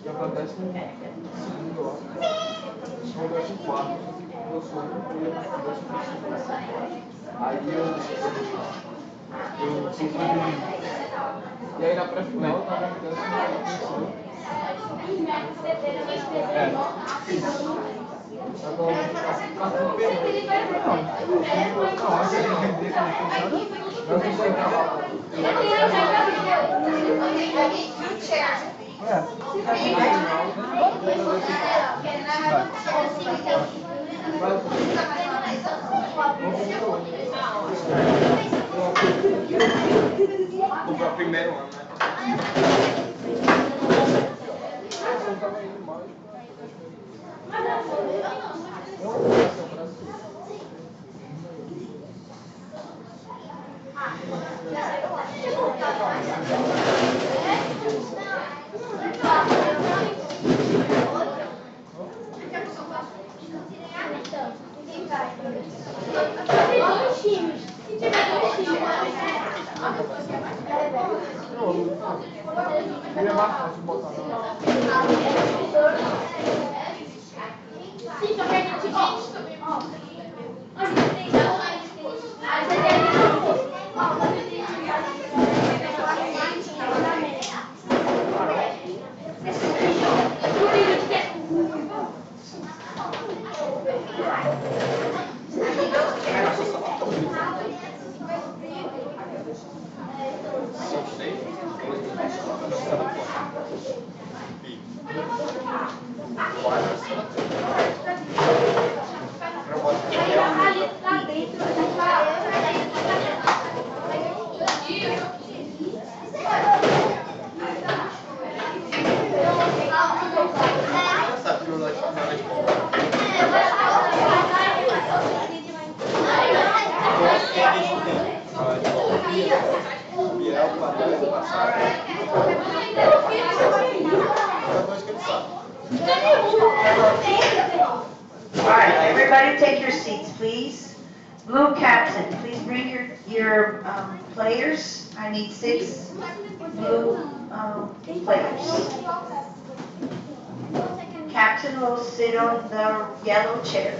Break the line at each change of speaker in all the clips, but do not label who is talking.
Já para 12º ano. Só o 14º. Eu sou um dia para 12º. Aí eu fui para e aí na pré-final eu estava em 13º. É. Agora eu vou ficar não, acho que ele vender como funciona. Eu não sei trabalhar. O primeiro ano, né? Ele é mais fácil botar
Alright, everybody take your seats, please. Blue captain, please bring your players. I need 6 blue players. Captain will sit on the yellow chair.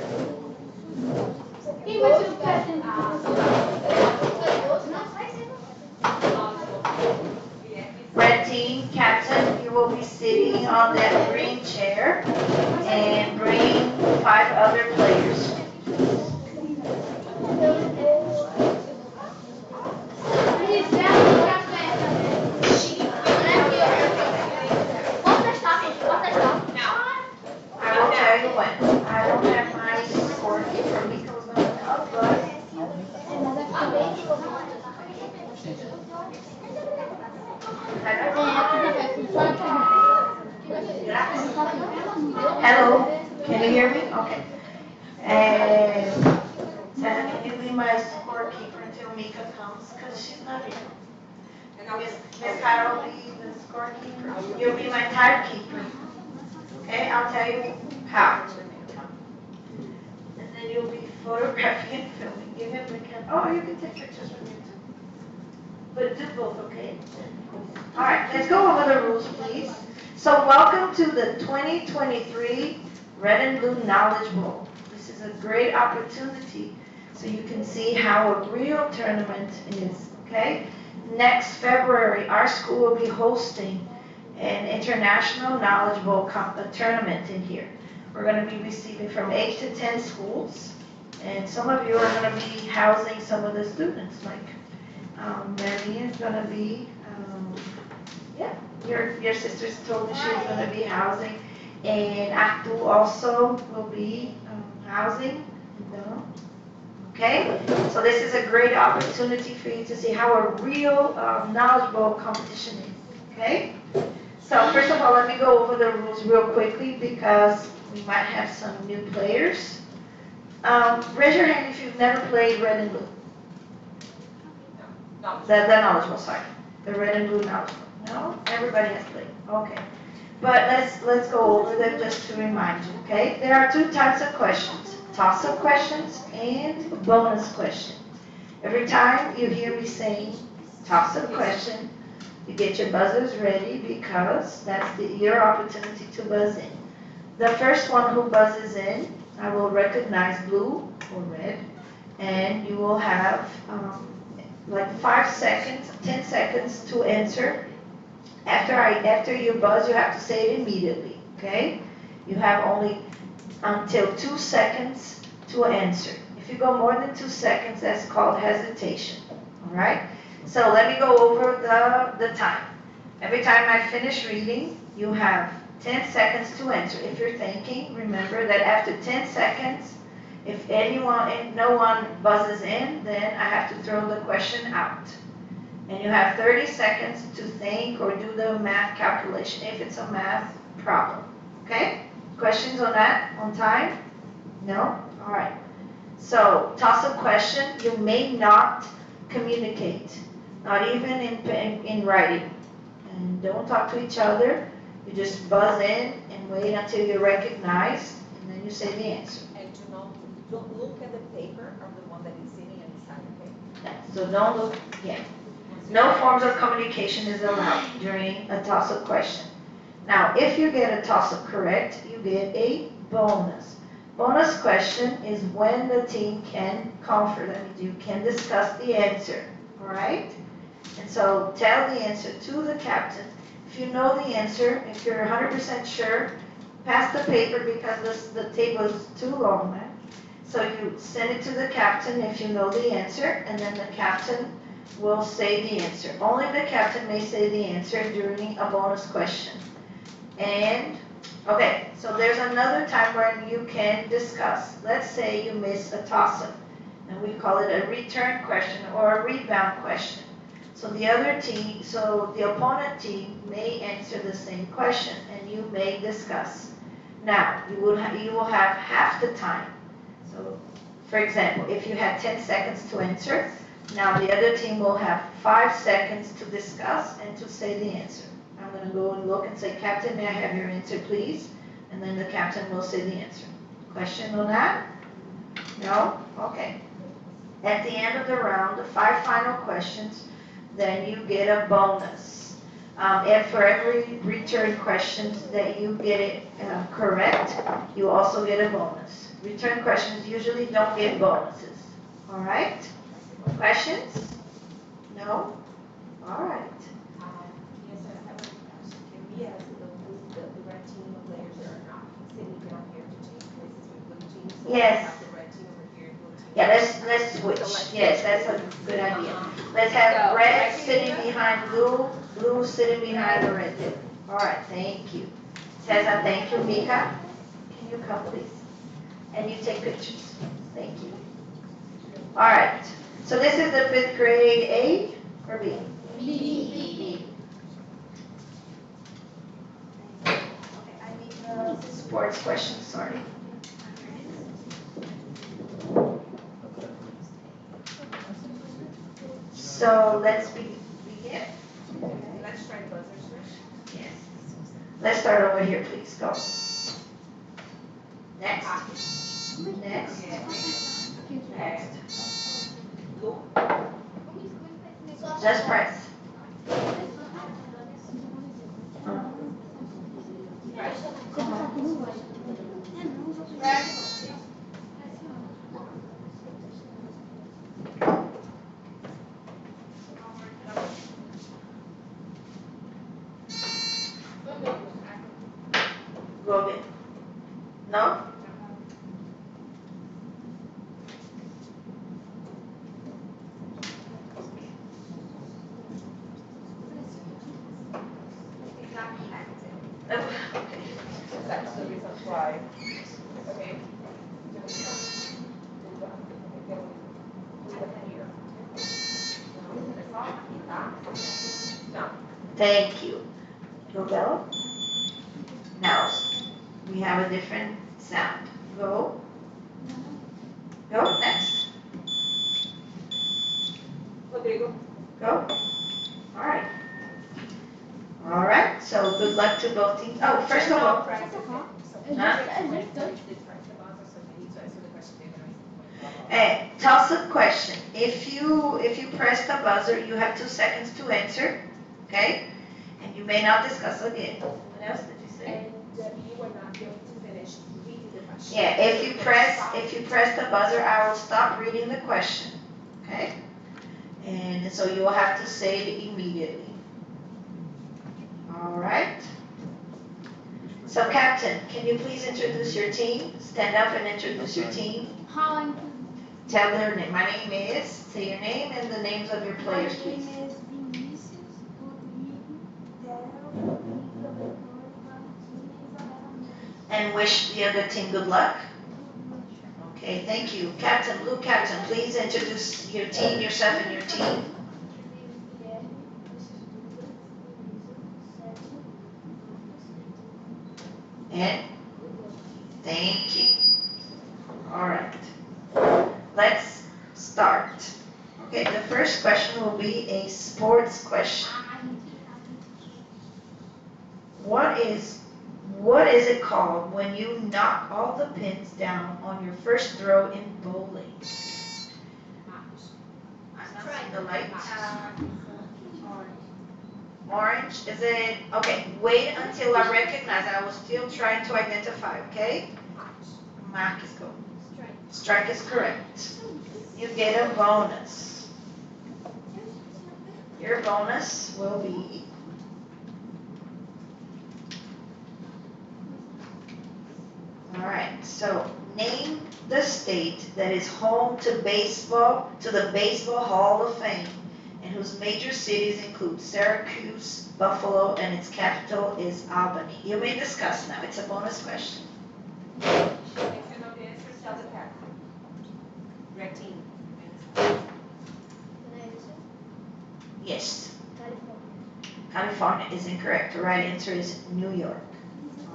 Red team, captain, you will be sitting on that green chair and bring 5 other players. I will tell you when. I don't have my scorekeeper because I'm not, but hello, can you hear me? Okay. And Santa, can you be my scorekeeper until Mika comes? Because she's not here. Miss Carol will be the scorekeeper. You'll be my timekeeper. Okay, I'll tell you how. And then you'll be photographing and filming. Give him the camera. Oh, you can take pictures with me too. But do both, okay? All right, let's go over the rules, please. So welcome to the 2023 Red and Blue Knowledge Bowl. This is a great opportunity so you can see how a real tournament is, okay? Next February, our school will be hosting an International Knowledge Bowl tournament in here. We're going to be receiving from 8 to 10 schools, and some of you are going to be housing some of the students, like Marlene's gonna be, yeah, your sister's told me she's gonna be housing. And Abdul also will be, housing, no? Okay, so this is a great opportunity for you to see how a real, knowledgeable competition is, okay? So first of all, let me go over the rules real quickly because we might have some new players. Raise your hand if you've never played red and blue. The knowledgeable, sorry. The red and blue knowledgeable. No? Everybody has played. Okay. But let's go over them just to remind you, okay? There are two types of questions. Toss-up questions and bonus questions. Every time you hear me saying toss-up question, you get your buzzers ready because that's your opportunity to buzz in. The first one who buzzes in, I will recognize blue or red, and you will have like 5 seconds, 10 seconds to answer. After you buzz, you have to say it immediately, okay? You have only until 2 seconds to answer. If you go more than 2 seconds, that's called hesitation, all right? So let me go over the time. Every time I finish reading, you have 10 seconds to answer. If you're thinking, remember that after 10 seconds, if no one buzzes in, then I have to throw the question out. And you have 30 seconds to think or do the math calculation if it's a math problem. Okay? Questions on that? On time? No? All right. So, toss-up question, you may not communicate, not even in writing. And don't talk to each other. You just buzz in and wait until you're recognized, and then you say the answer.
And don't look at the paper or the one that is sitting inside the paper.
Yeah, so don't look, yeah. No forms of communication is allowed during a toss-up question. Now, if you get a toss-up correct, you get a bonus. Bonus question is when the team can confer, that means you can discuss the answer, all right? And so tell the answer to the captain. If you know the answer, if you're 100% sure, pass the paper because the table is too long, man. So you send it to the captain if you know the answer, and then the captain will say the answer. Only the captain may say the answer during a bonus question. And, okay, so there's another time when you can discuss. Let's say you miss a toss-up, and we call it a return question or a rebound question. So the opponent team may answer the same question, and you may discuss. Now, you will have half the time. So, for example, if you had 10 seconds to answer, now the other team will have 5 seconds to discuss and to say the answer. I'm going to go and look and say, Captain, may I have your answer, please? And then the captain will say the answer. Question on that? No? Okay. At the end of the round, the 5 final questions, then you get a bonus. And for every return question that you get it correct, you also get a bonus. Return questions usually don't get bonuses. All right? Questions? No? All right.
Yes, I have a question. Can we ask the red team of players that are not sitting down here to change places with blue teams? So
Yes.
we have the red team over here and blue team.
Yeah, let's switch. Yes, that's a good idea. Let's have red sitting behind blue, blue sitting behind the red. All right, thank you. Cesar, thank you. Mika, can you come, please? And you take pictures. Thank you. All right. So this is the 5th grade A or B? B. Okay, I need the sports questions, sorry. So let's begin.
Let's try buzzers first.
Yes. Let's start over here, please. Go. Next. Next. Next.
Blue.
Just press. Go again. No?
that's the reason why. Okay. No.
Thank you. Go. Now, we have a different sound. Go. Next.
Rodrigo.
Go. All right, so good luck to both teams. Oh, first of all, toss-up question. If you press the buzzer, you have 2 seconds to answer, okay? And you may not discuss again. What else did you say?
And you are not going to finish reading the question.
Yeah, if you press the buzzer, I will stop reading the question, okay? And so you will have to say it immediately. All right. So, Captain, can you please introduce your team? Stand up and introduce your team.
Hi.
Tell their name. My name is, say your name and the names of your players, please.
My name is Vinicius, Rodrigo, Daryl,
And wish the other team good luck. Okay, thank you. Captain, Blue Captain, please introduce your team, yourself and your team. And thank you. All right. Let's start. Okay, the first question will be a sports question. What is it called when you knock all the pins down on your first throw in bowling? I'm not seeing the light. Orange, is it? Okay, wait until I recognize. I was still trying to identify, okay? Mark is go. Strike is correct. You get a bonus. Your bonus will be all right, so name the state that is home to the Baseball Hall of Fame and whose major cities include Syracuse, Buffalo, and its capital is Albany. You may discuss now. It's a bonus question.
If you know the answer, tell the parent. Red team.
Yes. California is incorrect. The right answer is New York.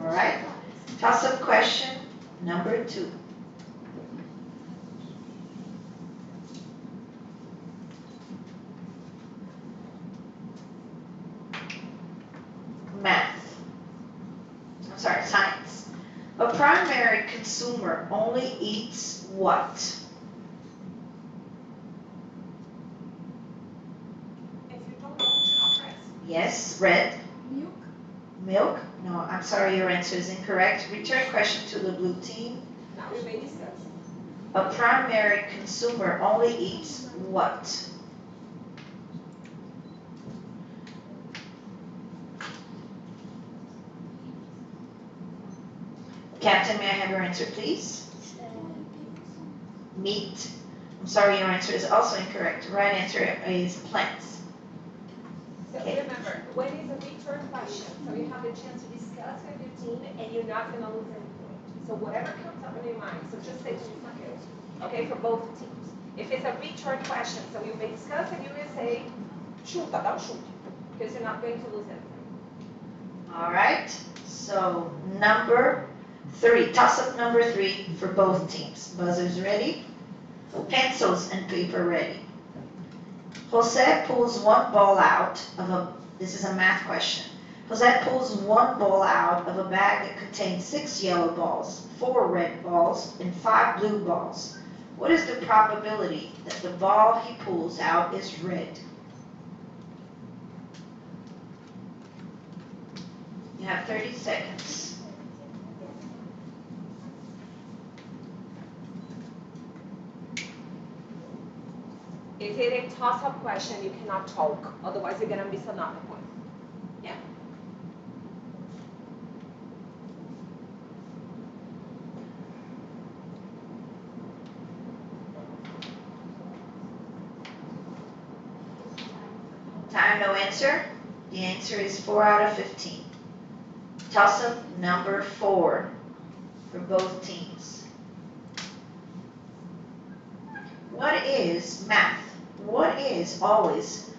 All right. Toss-up question number 2. Science. A primary consumer only eats what?
If you don't know, do not press.
Yes, red.
Milk.
Milk? No, I'm sorry, your answer is incorrect. Return question to the blue team.
Now we may discuss.
A primary consumer only eats what? Captain, may I have your answer, please? Meat. I'm sorry, your answer is also incorrect. The right answer is plants.
So remember, when it's a return question, so you have the chance to discuss with your team and you're not going to lose any point. So whatever comes up in your mind, so just say okay, for both teams. If it's a return question, so you may discuss and you will say, chuta, dá chute, because you're not going to lose anything.
All right, so number 3, toss-up number 3 for both teams. Buzzers ready? Pencils and paper ready. Jose pulls one ball out of this is a math question. Jose pulls one ball out of a bag that contains 6 yellow balls, 4 red balls, and 5 blue balls. What is the probability that the ball he pulls out is red? You have 30 seconds.
If it's a toss-up question, you cannot talk, otherwise you're going to miss another point. Yeah.
Time, no answer. The answer is 4 out of 15. Toss-up number 4 for both teams. What is math? What is always,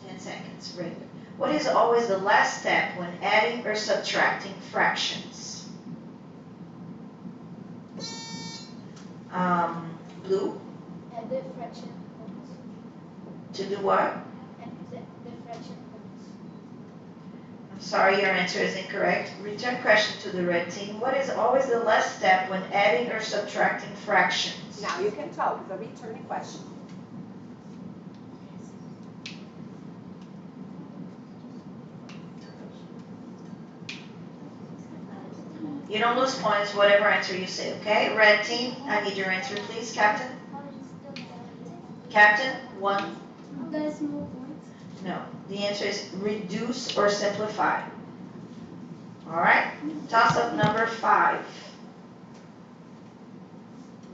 10 seconds, regular. What is always the last step when adding or subtracting fractions? Blue,
And the fraction
to do what?
and the fraction
I'm sorry, your answer is incorrect. Return question to the red team. What is always the last step when adding or subtracting fractions?
Now you can talk, it's a return question.
You don't lose points, whatever answer you say, okay? Red team, I need your answer, please, Captain. Captain, 1.
decimal points.
No, the answer is reduce or simplify. All right, toss-up number 5.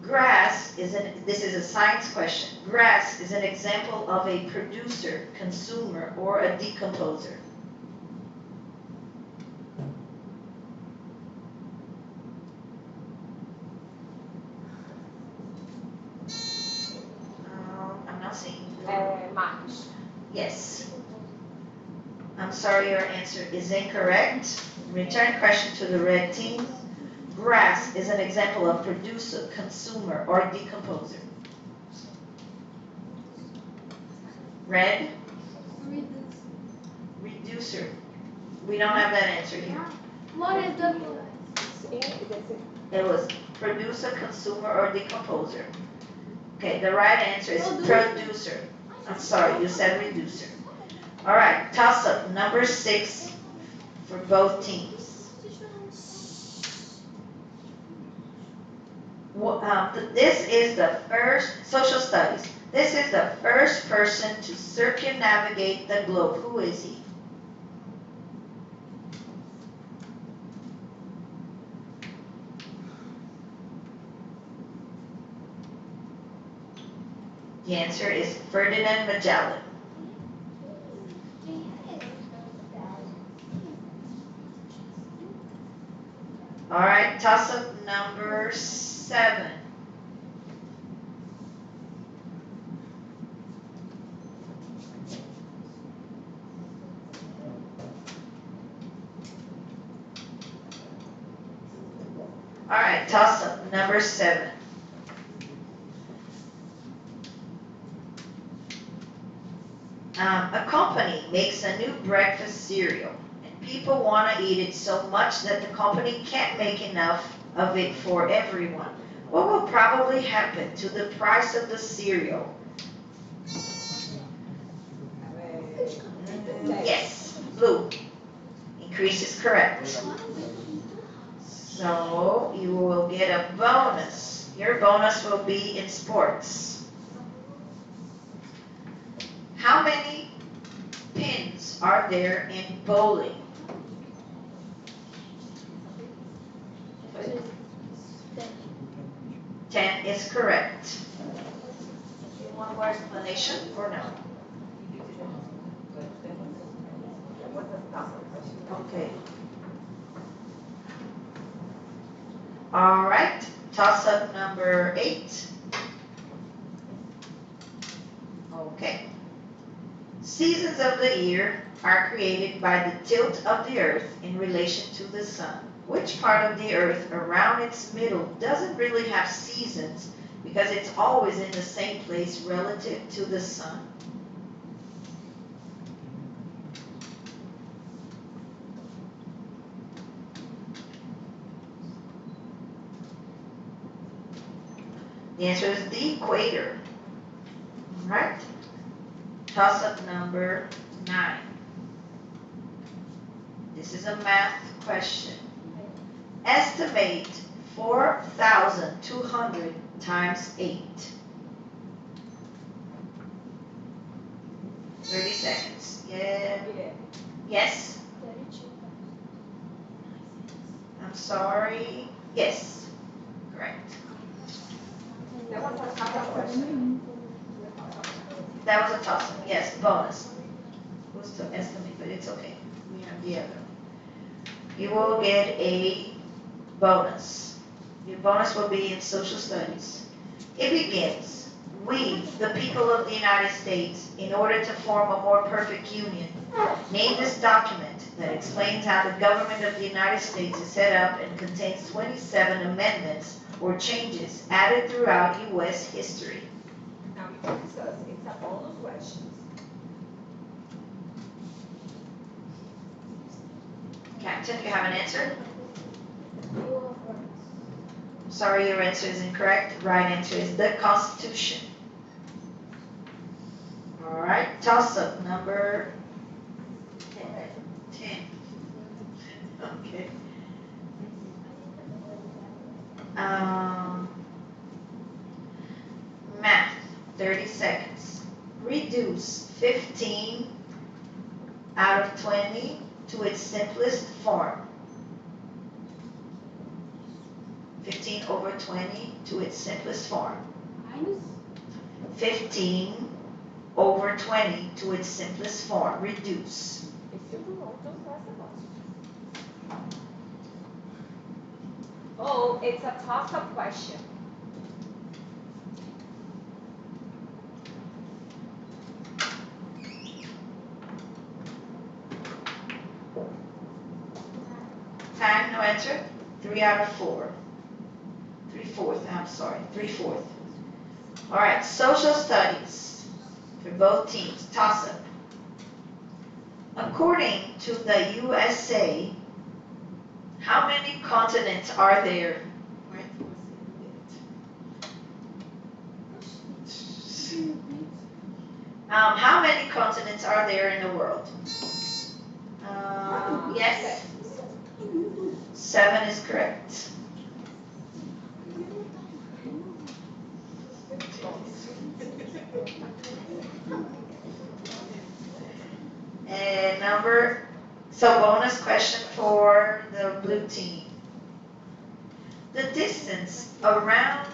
Grass this is a science question. Grass is an example of a producer, consumer, or a decomposer. I'm not seeing.
Marcos.
Yes. I'm sorry, your answer is incorrect. Return question to the red team. Grass is an example of producer, consumer, or decomposer. Red, reducer. We don't have that answer here.
What is the
It was producer, consumer, or decomposer. Okay, the right answer is
Producer.
producer. I'm sorry, you said reducer. All right, toss-up number 6 for both teams. This is the first, social studies. This is the first person to circumnavigate the globe. Who is he? The answer is Ferdinand Magellan. All right, toss-up number 7. All right, toss-up number 7. A company makes a new breakfast cereal, and people want to eat it so much that the company can't make enough of it for everyone. What will probably happen to the price of the cereal? Yes, blue. Increase is correct. So you will get a bonus. Your bonus will be in sports. How many pins are there in bowling? 10 is correct. Do you want more explanation or no? Okay. All right, toss-up number 8. Okay. Seasons of the year are created by the tilt of the earth in relation to the sun. Which part of the earth around its middle doesn't really have seasons because it's always in the same place relative to the sun? The answer is the equator. All right. Toss-up number 9. This is a math question. Estimate 4,200 times 8. 30 seconds. Yeah. Yes?
32.
I'm sorry. Yes. Correct.
That was a tough question.
That was a toss-up. Yes, bonus. Was to estimate, but it's okay. We have the other. you will get a bonus. Your bonus will be in social studies. It begins, we, the people of the United States, in order to form a more perfect union, name this document that explains how the government of the United States is set up and contains 27 amendments or changes added throughout U.S. history.
Now we can discuss, it's a bonus question.
Captain, you have an answer?
You are first.
Sorry, your answer is incorrect. The right answer is the Constitution. All right, toss-up number 10. Okay. Math, 30 seconds. Reduce 15 out of 20 to its simplest form. 15 over 20 to its simplest form.
Minus
15 over 20 to its simplest form. Reduce.
If you do not, don't press the button. Oh, it's a toss-up question.
Time, no answer. 3 out of 4. 3/4, I'm sorry, 3/4. All right, social studies for both teams. Toss up. According to the USA, how many continents are there? How many continents are there in the world? Yes. 7 is correct. And bonus question for the blue team. The distance around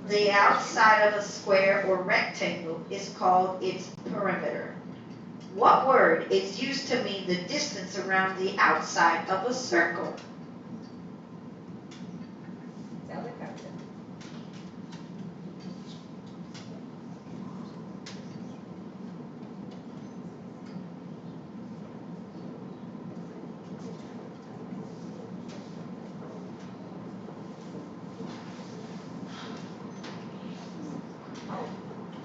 the outside of a square or rectangle is called its perimeter. What word is used to mean the distance around the outside of a circle?
Tell the captain.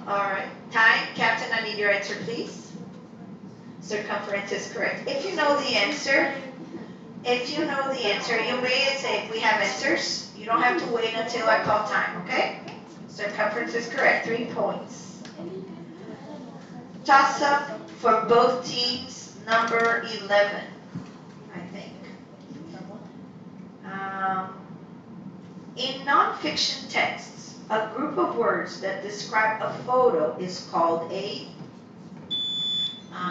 All right, time, Captain, I need your answer, please. Circumference is correct. If you know the answer, you may say we have answers. You don't have to wait until I call time, okay? Circumference is correct, 3 points. Toss up for both teams, number 11, I think. In nonfiction texts, a group of words that describe a photo is called a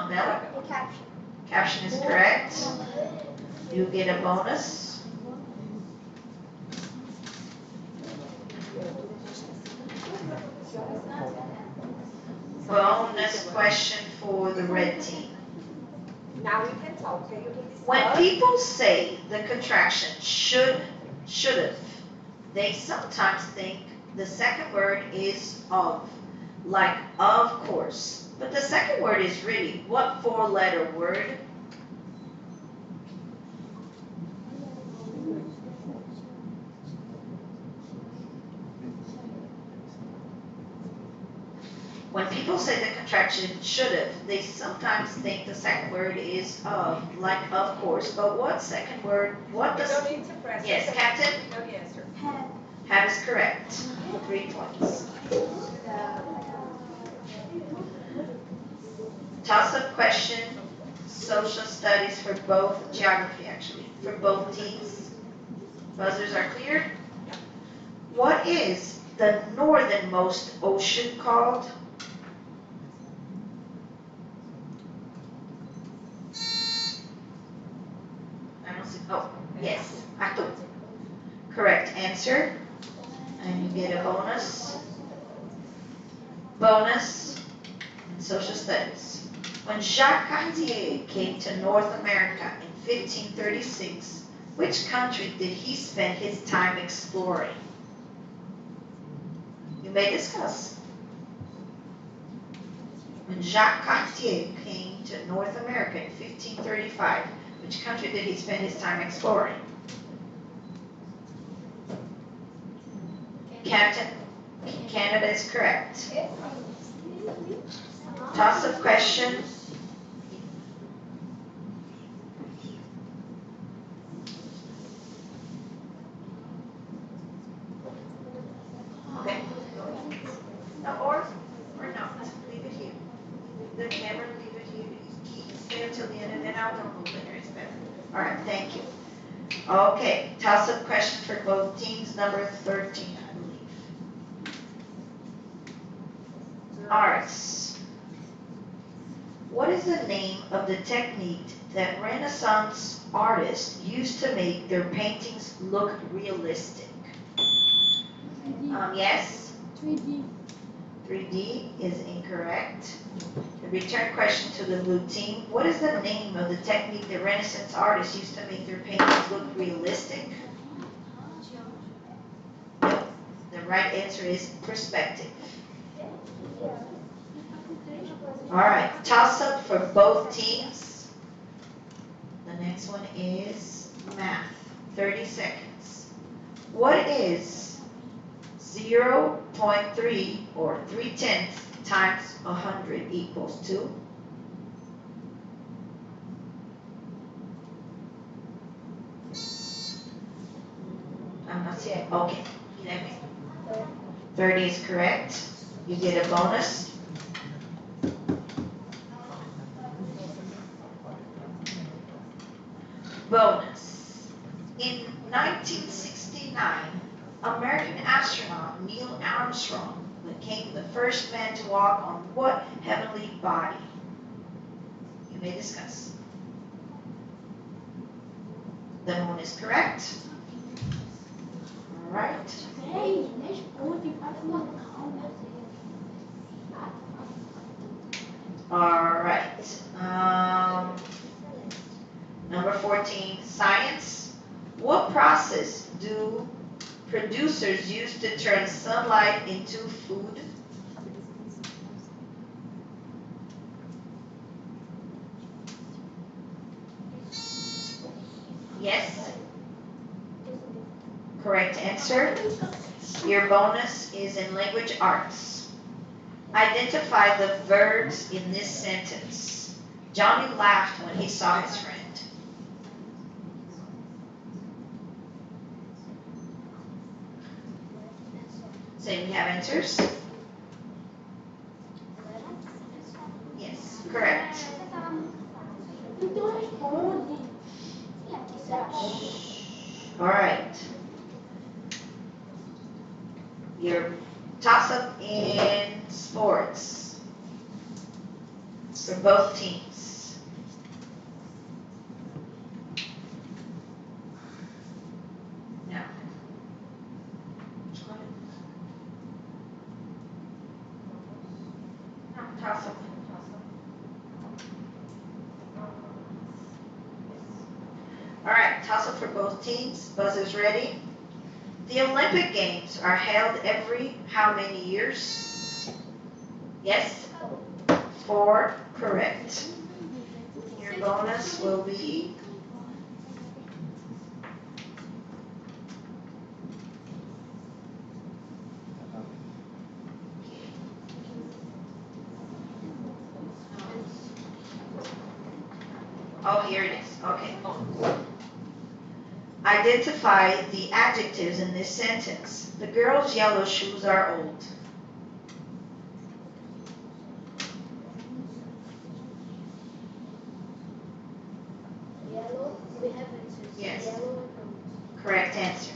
Bella?
caption.
Caption is correct. You get a bonus. Bonus question for the red team.
Now we can talk, okay? You can discuss.
When people say the contraction should've, they sometimes think the second word is of, like of course. But the second word is really what 4-letter word? When people say the contraction should've, they sometimes think the second word is of, like of course. But what second word? What
You
does?
don't need to press.
Yes,
it.
Captain?
We know the answer.
Have is correct. 3 points. Toss-up question, social studies for both, geography actually, for both teams. Buzzers are cleared. What is the northernmost ocean called? I don't see, oh, yes, Atlantic. Correct answer. And you get a bonus. Bonus in social studies. When Jacques Cartier came to North America in 1536, which country did he spend his time exploring? You may discuss. When Jacques Cartier came to North America in 1535, which country did he spend his time exploring? Captain, Canada is correct. Toss-up question. Okay. No, or not. Leave it here. The camera, leave it here. Keep stay until the end, and then I'll don't move it. It's better. All right, thank you. Okay, toss-up question for both teams, number 13, I believe. All right. What is the name of the technique that Renaissance artists used to make their paintings look realistic? Yes?
3D.
3D is incorrect. The return question to the blue team. What is the name of the technique that Renaissance artists used to make their paintings look realistic? No. The right answer is perspective. All right, toss-up for both teams. The next one is math, 30 seconds. What is 0.3 or 3/10 times 100 equals to? I'm not seeing, okay, 30 is correct. You get a bonus. Bonus. In 1969, American astronaut Neil Armstrong became the first man to walk on what heavenly body? You may discuss. The moon is correct. All right. All right. Number 14, science. What process do producers use to turn sunlight into food? Yes? Correct answer. Your bonus is in language arts. Identify the verbs in this sentence. Johnny laughed when he saw his friend. Say we have answers. Yes, correct. All right. Your toss-up in sports for both teams. Now, toss-up. All right, toss-up for both teams. Buzzers ready? The Olympic Games are held every how many years? Yes? 4, correct. Your bonus will be oh, here it is. Okay. Identify the adjectives in this sentence. The girl's yellow shoes are old.
Yellow. We have answers.
Yes.
Yellow.
Correct answer.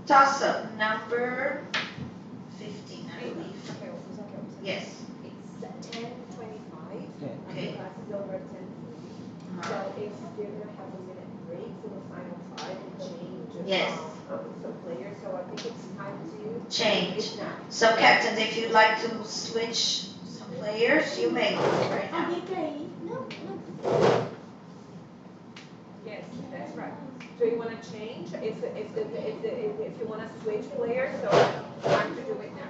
Toss-up number 15, I believe. Yes.
It's 10:25.
Okay.
Class is over at 10:40. So if they're gonna have a minute break for the final 5 and change
Yes.
some players, so I think it's time to
Change.
It's not.
So captains, if you'd like to switch some Players, you may right now.
Yes, that's right. So you wanna change, if you wanna switch players, so time to do it now.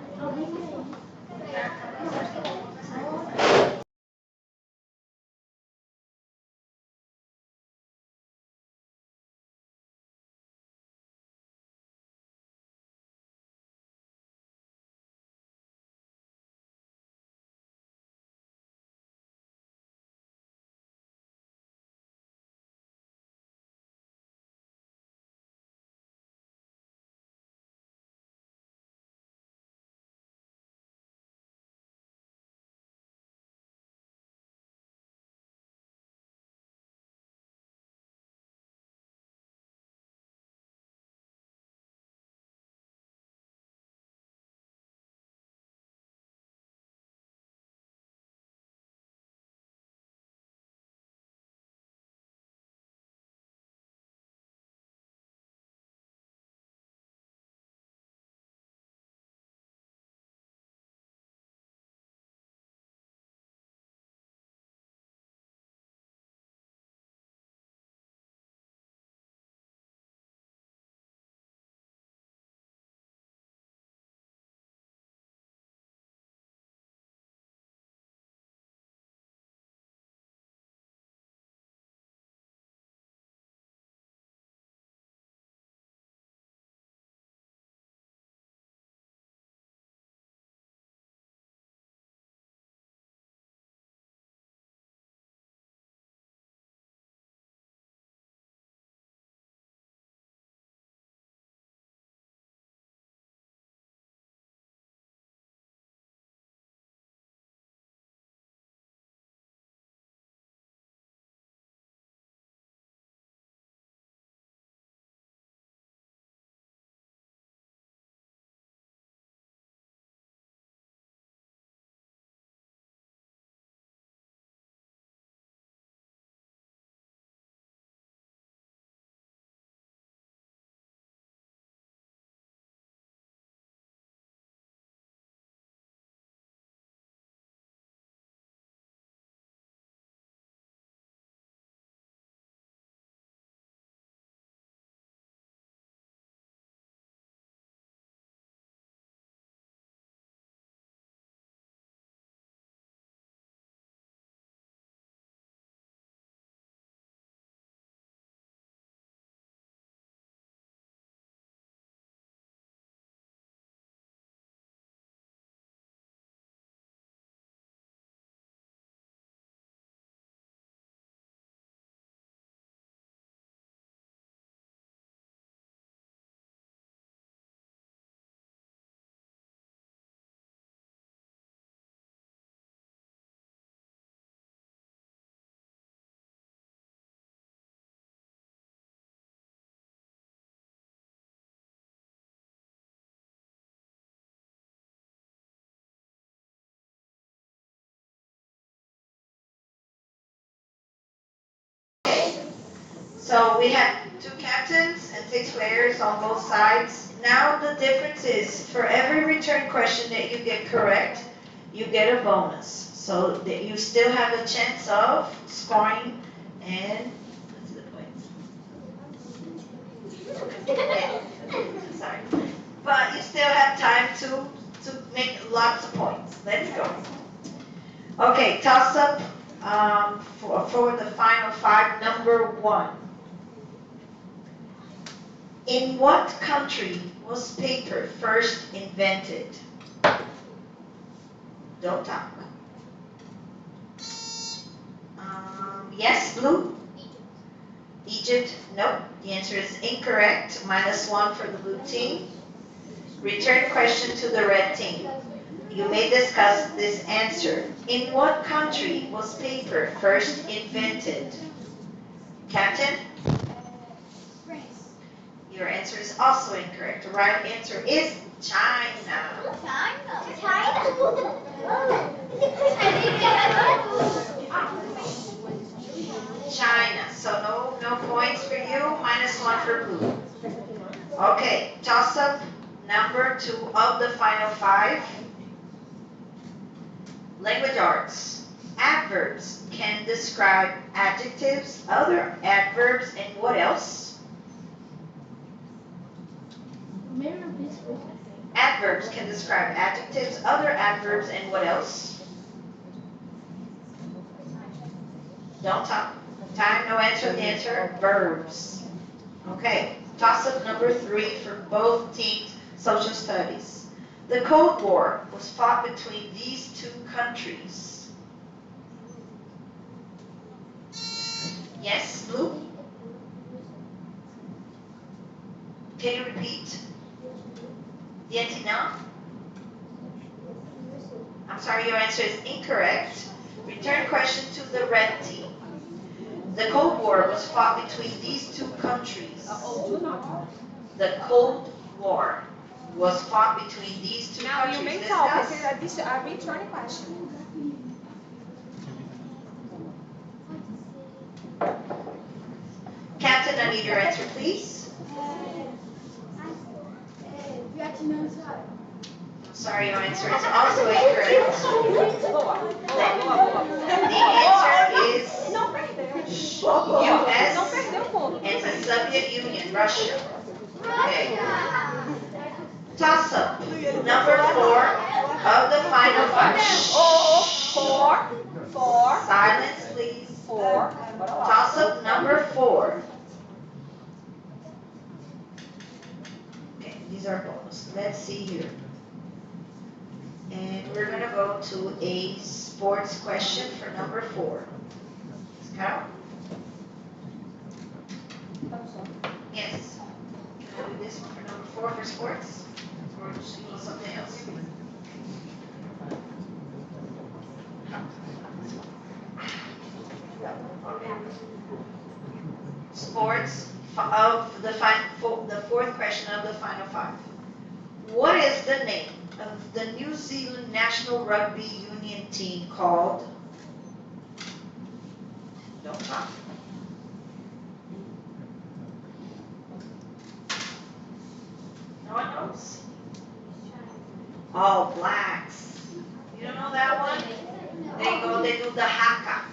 So we have 2 captains and 6 players on both sides. Now the difference is for every return question that you get correct, you get a bonus. So that you still have a chance of scoring and what's the point? Sorry. But you still have time to make lots of points. Let's go. Okay, toss up for the final 5, number 1. In what country was paper first invented? Don't talk. Yes, blue? Egypt? Nope. The answer is incorrect. -1 for the blue team. Return question to the red team. You may discuss this answer. In what country was paper first invented? Captain? Your answer is also incorrect. The right answer is China. China. So no points for you. -1 for blue. Okay, toss up number 2 of the final 5. Language arts. Adverbs can describe adjectives, other adverbs, and what else?
May I repeat please?
Adverbs can describe adjectives, other adverbs, and what else? Don't talk. Time, no answer, the answer, verbs. Okay, toss-up number 3 for both teams, social studies. The Cold War was fought between these two countries. Yes, Blue? Can you repeat? Vietnam? I'm sorry, your answer is incorrect. Return question to the red team. The Cold War was fought between these two countries. The Cold War was fought between these two
Now
countries.
you may talk,
Discuss.
this is a return question.
Captain, I need your answer, please.
Vietnam side.
I'm sorry, your answer is also incorrect.
Go up.
The answer is
Não perdeu.
US
Não perdeu ponto.
and the Soviet Union, Russia. Okay. Toss up. Number 4 of the final five.
Four.
Silence, please.
Four.
Toss up number 4. Okay, these are bonus. Let's see here. And we're gonna go to a sports question for number 4. Carol? Yes. Can I do this one for number 4 for sports? Or just you want something else? Sports of the fourth question of the final 5. What is the name of the New Zealand National Rugby Union team called? Don't talk. No one knows? All Blacks. You don't know that one? They do the haka.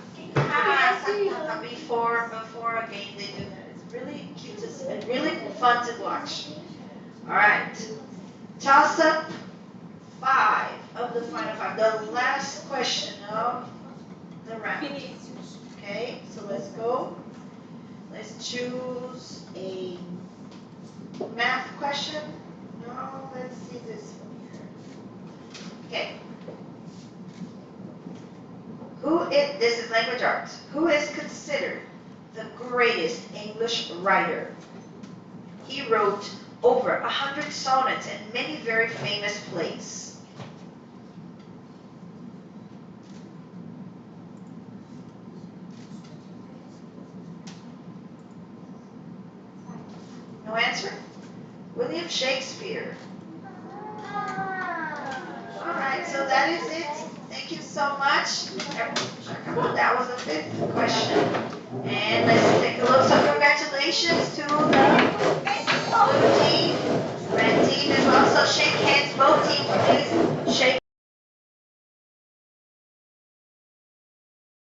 Before a game they do that. It's really cute to see, and really fun to watch. Alright. Toss up 5 of the final 5. The last question of the round. Okay, so let's go. Let's choose a math question. No, let's see this one here. Okay. This is language arts. Who is considered the greatest English writer? He wrote over 100 sonnets and many very famous plays. No answer? William Shakespeare. All right, so that is it. Thank you so much. That was the 5th question. And let's take a look. So congratulations to the blue team. Red team as well. So shake hands, both teams, please.